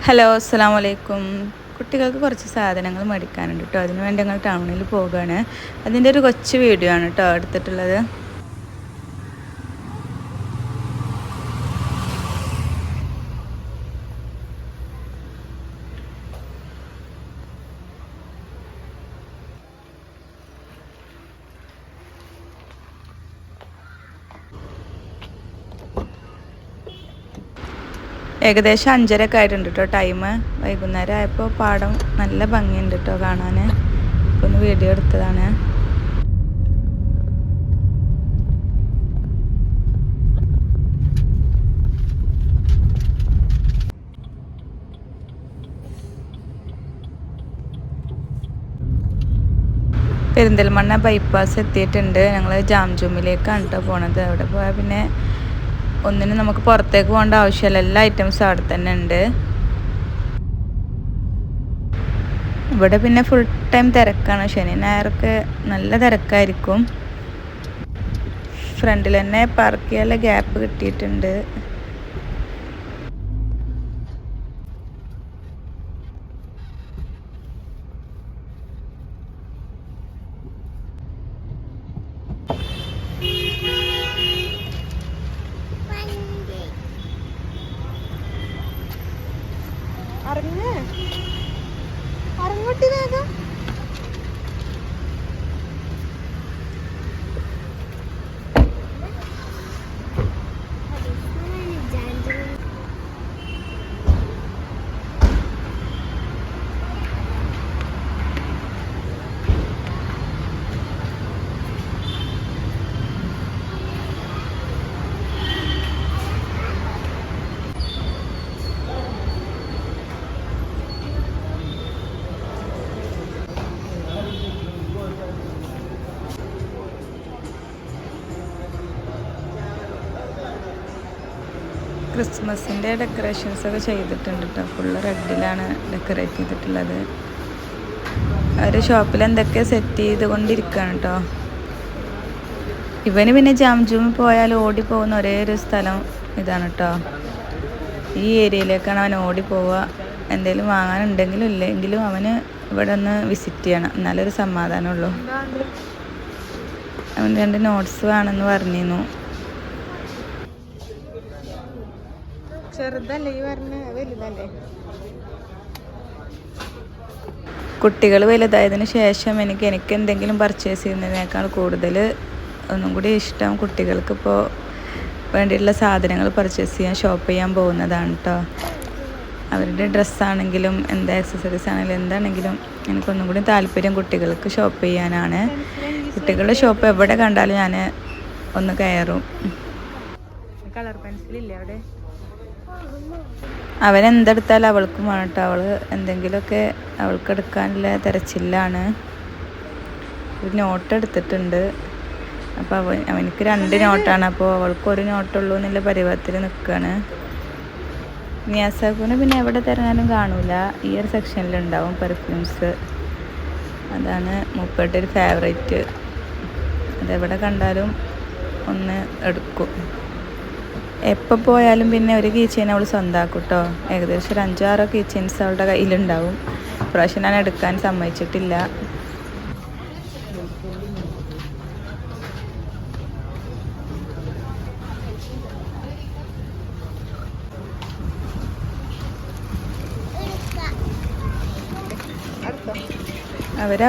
Hello അസ്സലാമു അലൈക്കും. കുട്ടികൾക്ക് കുറച്ച് സാധനങ്ങൾ മേടിക്കാനുണ്ട് കേട്ടോ. അതിന് വേണ്ടി ഞങ്ങൾ ടൗണിൽ പോകുകയാണ്. അതിൻ്റെ ഒരു കൊച്ചു വീഡിയോ ആണ് കേട്ടോ എടുത്തിട്ടുള്ളത്. ഏകദേശം 5:30 ആയിട്ടുണ്ട് കേട്ടോ ടൈം. വൈകുന്നേരം ആയപ്പോൾ പാടം നല്ല ഭംഗിയുണ്ട് കേട്ടോ കാണാൻ. ഇപ്പോൾ ഒന്ന് വീഡിയോ എടുത്തതാണ്. പെരിന്തൽമണ്ണ ബൈപ്പാസ് എത്തിയിട്ടുണ്ട്. ഞങ്ങൾ ജാംജൂമിലേക്കാണ് കേട്ടോ പോണത്. അവിടെ പോയാൽ പിന്നെ ഒന്നിനും നമുക്ക് പുറത്തേക്ക് പോകേണ്ട ആവശ്യമില്ല. എല്ലാ ഐറ്റംസും അവിടെ തന്നെ ഉണ്ട്. ഇവിടെ പിന്നെ ഫുൾ ടൈം തിരക്കാണ്. ശനി ഞായറൊക്കെ നല്ല തിരക്കായിരിക്കും. ഫ്രണ്ടിൽ തന്നെ പാർക്ക് ചെയ്യാനുള്ള ഗ്യാപ്പ് കിട്ടിയിട്ടുണ്ട്. അറങ്ങോട്ടി വേഗം. ക്രിസ്മസിൻ്റെ ഡെക്കറേഷൻസൊക്കെ ചെയ്തിട്ടുണ്ട് കേട്ടോ. ഫുള്ള് റെഡിലാണ് ഡെക്കറേറ്റ് ചെയ്തിട്ടുള്ളത്. ഒരു ഷോപ്പിൽ എന്തൊക്കെ സെറ്റ് ചെയ്തുകൊണ്ടിരിക്കുകയാണ് കേട്ടോ. ഇവന് പിന്നെ ജാംജൂമിൽ പോയാൽ ഓടിപ്പോകുന്ന ഒരേ ഒരു സ്ഥലം ഇതാണ് കേട്ടോ. ഈ ഏരിയയിലേക്കാണ് അവൻ ഓടിപ്പോവുക. എന്തെങ്കിലും വാങ്ങാനുണ്ടെങ്കിലും ഇല്ലെങ്കിലും അവന് ഇവിടെ ഒന്ന് വിസിറ്റ് ചെയ്യണം, എന്നാലൊരു സമാധാനമുള്ളൂ. അവൻ 2 നോട്ട്സ് വേണമെന്ന് പറഞ്ഞിരുന്നു. ചെറുതല്ലേ ഈ പറഞ്ഞ, വലുതല്ലേ? കുട്ടികൾ വലുതായതിന് ശേഷം എനിക്ക് എന്തെങ്കിലും പർച്ചേസ് ചെയ്യുന്നതിനേക്കാൾ കൂടുതൽ ഒന്നും കൂടി ഇഷ്ടം കുട്ടികൾക്ക് ഇപ്പോൾ വേണ്ടിയിട്ടുള്ള സാധനങ്ങൾ പർച്ചേസ് ചെയ്യാൻ ഷോപ്പ് ചെയ്യാൻ പോകുന്നതാണ് കേട്ടോ. അവരുടെ ഡ്രസ്സാണെങ്കിലും എന്താ ആക്സസറീസ് ആണെങ്കിലും എന്താണെങ്കിലും എനിക്കൊന്നും കൂടി താല്പര്യം കുട്ടികൾക്ക് ഷോപ്പ് ചെയ്യാനാണ്. കുട്ടികളുടെ ഷോപ്പ് എവിടെ കണ്ടാലും ഞാൻ ഒന്ന് കയറും. കളർ പെൻസിലില്ലേ അവിടെ? അവനെന്തെടുത്താലും അവൾക്കും വേണം കേട്ടോ. അവൾ എന്തെങ്കിലുമൊക്കെ അവൾക്ക് എടുക്കാനുള്ള തിരച്ചിലാണ്. ഒരു നോട്ട് എടുത്തിട്ടുണ്ട്. അപ്പോൾ അവനക്ക് 2 നോട്ടാണ്. അപ്പോൾ അവൾക്ക് 1 നോട്ടുള്ളൂ എന്നുള്ള പരിവത്തിൽ നിൽക്കുകയാണ്. നിയാസാക്കുന് പിന്നെ എവിടെ തിരഞ്ഞാലും കാണൂല. ഈ ഒരു സെക്ഷനിലുണ്ടാവും പെർഫ്യൂംസ്. അതാണ് മൂപ്പരുടെ ഒരു ഫേവറേറ്റ്. അതെവിടെ കണ്ടാലും ഒന്ന് എടുക്കും. എപ്പോൾ പോയാലും പിന്നെ ഒരു കീ ചെയിൻ അവൾ സ്വന്തമാക്കും കേട്ടോ. ഏകദേശം ഒരു 5-6 കീ ചെയിൻസ് അവളുടെ കയ്യിലുണ്ടാവും. ഇപ്രാവശ്യം ഞാൻ എടുക്കാൻ സമ്മതിച്ചിട്ടില്ല.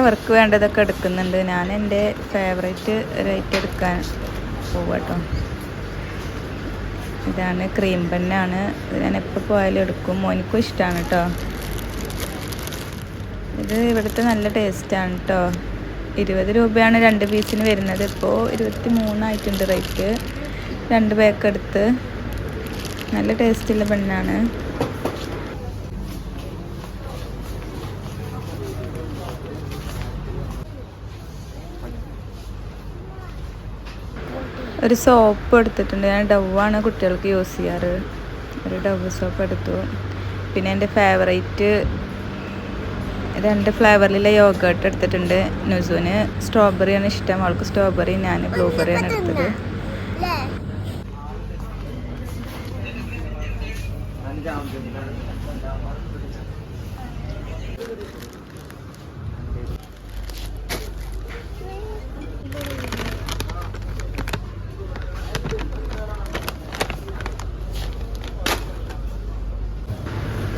അവർക്ക് വേണ്ടതൊക്കെ എടുക്കുന്നുണ്ട്. ഞാൻ എൻ്റെ ഫേവറേറ്റ് റേറ്റ് എടുക്കാൻ പോവാട്ടോ. ഇതാണ് ക്രീം പെന്നാണ്. ഇത് ഞാൻ എപ്പോൾ പോയാലും എടുക്കും. മോനിക്കും ഇഷ്ടമാണ് കേട്ടോ. ഇത് ഇവിടുത്തെ നല്ല ടേസ്റ്റാണ് കേട്ടോ. 20 രൂപയാണ് 2 പീസിന് വരുന്നത്. ഇപ്പോൾ 23 ആയിട്ടുണ്ട് റേറ്റ്. 2 പാക്ക് എടുത്ത്. നല്ല ടേസ്റ്റുള്ള പെണ്ണാണ്. ഒരു സോപ്പ് എടുത്തിട്ടുണ്ട്. ഞാൻ ഡവാണ് കുട്ടികൾക്ക് യൂസ് ചെയ്യാറ്. ഒരു ഡവ് സോപ്പ് എടുത്തു. പിന്നെ എൻ്റെ ഫേവറേറ്റ് 2 ഫ്ലേവറിലുള്ള യോഗേർട്ട് എടുത്തിട്ടുണ്ട്. നുസുവിന് സ്ട്രോബെറിയാണ് ഇഷ്ടം. അവൾക്ക് സ്ട്രോബെറി, ഞാൻ ബ്ലൂബെറിയാണ് എടുത്തത്.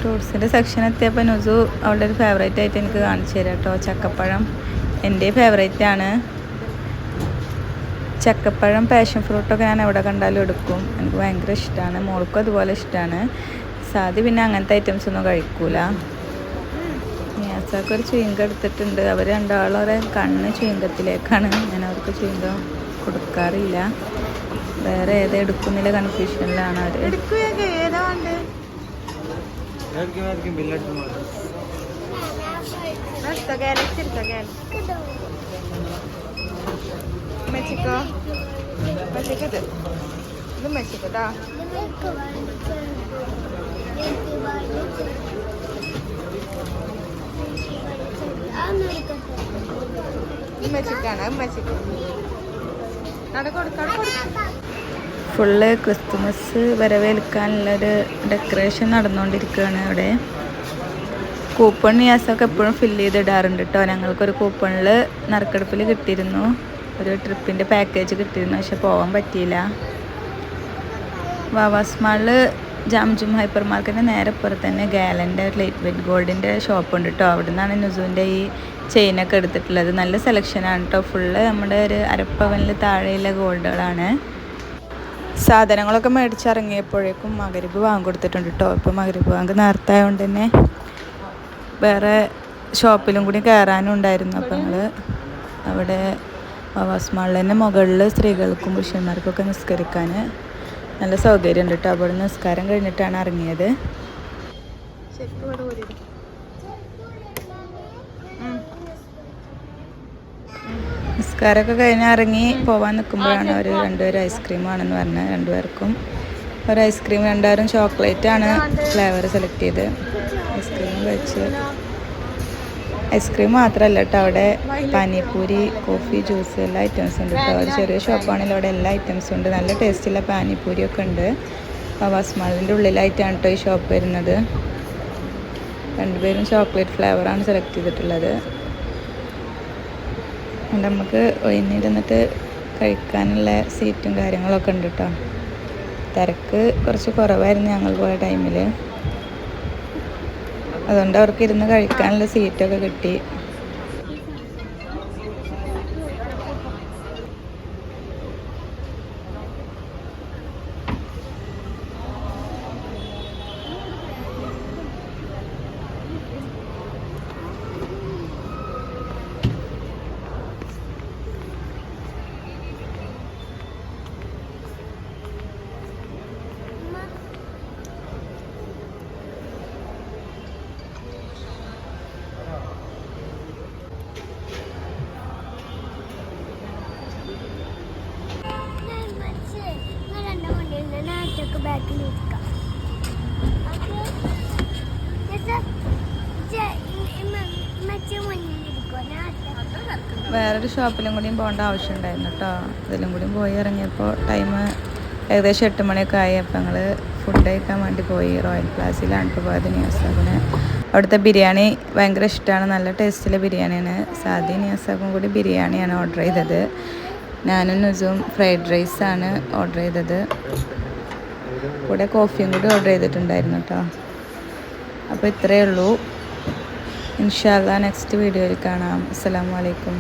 ഫ്രൂട്ട്സിൻ്റെ സെക്ഷൻ എത്തിയപ്പോൾ നുസു അവളുടെ ഒരു ഫേവറേറ്റ് ആയിട്ട് എനിക്ക് കാണിച്ചു തരാം കേട്ടോ. ചക്കപ്പഴം എൻ്റെ ഫേവറേറ്റ് ആണ്. ചക്കപ്പഴം പാഷൻ ഫ്രൂട്ടൊക്കെ ഞാൻ എവിടെ കണ്ടാലും എടുക്കും. എനിക്ക് ഭയങ്കര ഇഷ്ടമാണ്. മോൾക്കും അതുപോലെ ഇഷ്ടമാണ്. സാദി പിന്നെ അങ്ങനത്തെ ഐറ്റംസ് ഒന്നും കഴിക്കൂല. നിയാസക്ക് ഒരു ചുയിങ്കം എടുത്തിട്ടുണ്ട്. അവർ രണ്ടാളെ കണ്ണ് ചുയിങ്കത്തിലേക്കാണ്. ഞാൻ അവർക്ക് ചുയിങ്കം കൊടുക്കാറില്ല. വേറെ ഏതാ എടുക്കുന്നില്ല കൺഫ്യൂഷനിലാണ് അവർ. Mexico. Mexico itu. Itu Mexico dah. Ini Mexico ആണ്. Mexico. ഫുള്ള് ക്രിസ്തുമസ് വരവേൽക്കാനുള്ളൊരു ഡെക്കറേഷൻ നടന്നുകൊണ്ടിരിക്കുകയാണ് അവിടെ. കൂപ്പൺ നിയാസൊക്കെ എപ്പോഴും ഫില്ല് ചെയ്തിടാറുണ്ട് കേട്ടോ. ഞങ്ങൾക്കൊരു കൂപ്പണിൽ നറുക്കെടുപ്പിൽ കിട്ടിയിരുന്നു. ഒരു ട്രിപ്പിൻ്റെ പാക്കേജ് കിട്ടിയിരുന്നു. പക്ഷെ പോകാൻ പറ്റിയില്ല. വാവാസ് മാളിൽ ജാംജും ഹൈപ്പർ മാർക്കറ്റിൻ്റെ നേരെ പുറത്ത് തന്നെ ഗാലൻ്റെ ലൈറ്റ് വെയ്റ്റ് ഗോൾഡിൻ്റെ ഷോപ്പ് ഉണ്ട് കേട്ടോ. അവിടെ നിന്നാണ് നുസുവിൻ്റെ ഈ ചെയിനൊക്കെ എടുത്തിട്ടുള്ളത്. നല്ല സെലക്ഷനാണ് കേട്ടോ. ഫുള്ള് നമ്മുടെ ഒരു അരപ്പവനിൽ താഴെയുള്ള ഗോൾഡുകളാണ്. സാധനങ്ങളൊക്കെ മേടിച്ചിറങ്ങിയപ്പോഴേക്കും മഗ്‌രിബ് ബാങ്ക് കൊടുത്തിട്ടുണ്ട് കേട്ടോ. ഇപ്പോൾ മഗ്‌രിബ് ബാങ്ക് നേരത്തെ ആയതുകൊണ്ട് തന്നെ വേറെ ഷോപ്പിലും കൂടി കയറാനും ഉണ്ടായിരുന്നു. അപ്പോൾ ഞങ്ങൾ അവിടെ വാവാസ് മാളിൽ തന്നെ മുകളിൽ സ്ത്രീകൾക്കും പുരുഷന്മാർക്കൊക്കെ നിസ്കരിക്കാൻ നല്ല സൗകര്യം ഉണ്ട് കേട്ടോ. അവിടെ നിസ്കാരം കഴിഞ്ഞിട്ടാണ് ഇറങ്ങിയത്. നിസ്കാരമൊക്കെ കഴിഞ്ഞ് ഇറങ്ങി പോകാൻ നിൽക്കുമ്പോഴാണ് അവർ രണ്ടുപേരും ഐസ്ക്രീമാണെന്ന് പറഞ്ഞത്. രണ്ടുപേർക്കും ഒരു ഐസ്ക്രീം, രണ്ടുപേരും ചോക്ലേറ്റാണ് ഫ്ലേവർ സെലക്ട് ചെയ്ത് ഐസ്ക്രീം കഴിച്ച്. ഐസ്ക്രീം മാത്രമല്ല കേട്ടോ, അവിടെ പാനിപ്പൂരി, കോഫി, ജ്യൂസ് എല്ലാ ഐറ്റംസും ഉണ്ട് കേട്ടോ. ഒരു ചെറിയ ഷോപ്പാണെങ്കിൽ അവിടെ എല്ലാ ഐറ്റംസും ഉണ്ട്. നല്ല ടേസ്റ്റുള്ള പാനിപ്പൂരിയൊക്കെ ഉണ്ട്. വാവാസ് മാളിൻ്റെ ഉള്ളിലായിട്ടാണ് കേട്ടോ ഈ ഷോപ്പ് വരുന്നത്. രണ്ടുപേരും ചോക്ലേറ്റ് ഫ്ലേവറാണ് സെലക്ട് ചെയ്തിട്ടുള്ളത്. നമുക്ക് ഒഴിഞ്ഞിരുന്നിട്ട് കഴിക്കാനുള്ള സീറ്റും കാര്യങ്ങളൊക്കെ ഉണ്ട് കേട്ടോ. തിരക്ക് കുറച്ച് കുറവായിരുന്നു ഞങ്ങൾ പോയ ടൈമിൽ. അതുകൊണ്ട് അവർക്ക് ഇരുന്ന് കഴിക്കാനുള്ള സീറ്റൊക്കെ കിട്ടി. വേറൊരു ഷോപ്പിലും കൂടിയും പോകേണ്ട ആവശ്യം ഉണ്ടായിരുന്നു കേട്ടോ. ഇതിലും കൂടിയും പോയി ഇറങ്ങിയപ്പോൾ ടൈം ഏകദേശം 8 മണിയൊക്കെ ആയി. അപ്പോൾ ഞങ്ങൾ ഫുഡ് കഴിക്കാൻ വേണ്ടി പോയി. റോയൽ പ്ലാസിലാണ് ഇപ്പോൾ പോയത്. നിയാസാബിന് അവിടുത്തെ ബിരിയാണി ഭയങ്കര ഇഷ്ടമാണ്. നല്ല ടേസ്റ്റിലെ ബിരിയാണിയാണ്. സാദി നിയാസാബും കൂടി ബിരിയാണിയാണ് ഓർഡർ ചെയ്തത്. ഞാനും നുസും ഫ്രൈഡ് റൈസാണ് ഓർഡർ ചെയ്തത്. കൂടെ കോഫിയും കൂടി ഓർഡർ ചെയ്തിട്ടുണ്ടായിരുന്നു കേട്ടോ. അപ്പോൾ ഇത്രയേ ഉള്ളൂ. ഇൻഷാ അല്ലാഹ് നെക്സ്റ്റ് വീഡിയോയിൽ കാണാം. അസ്സലാമു അലൈക്കും.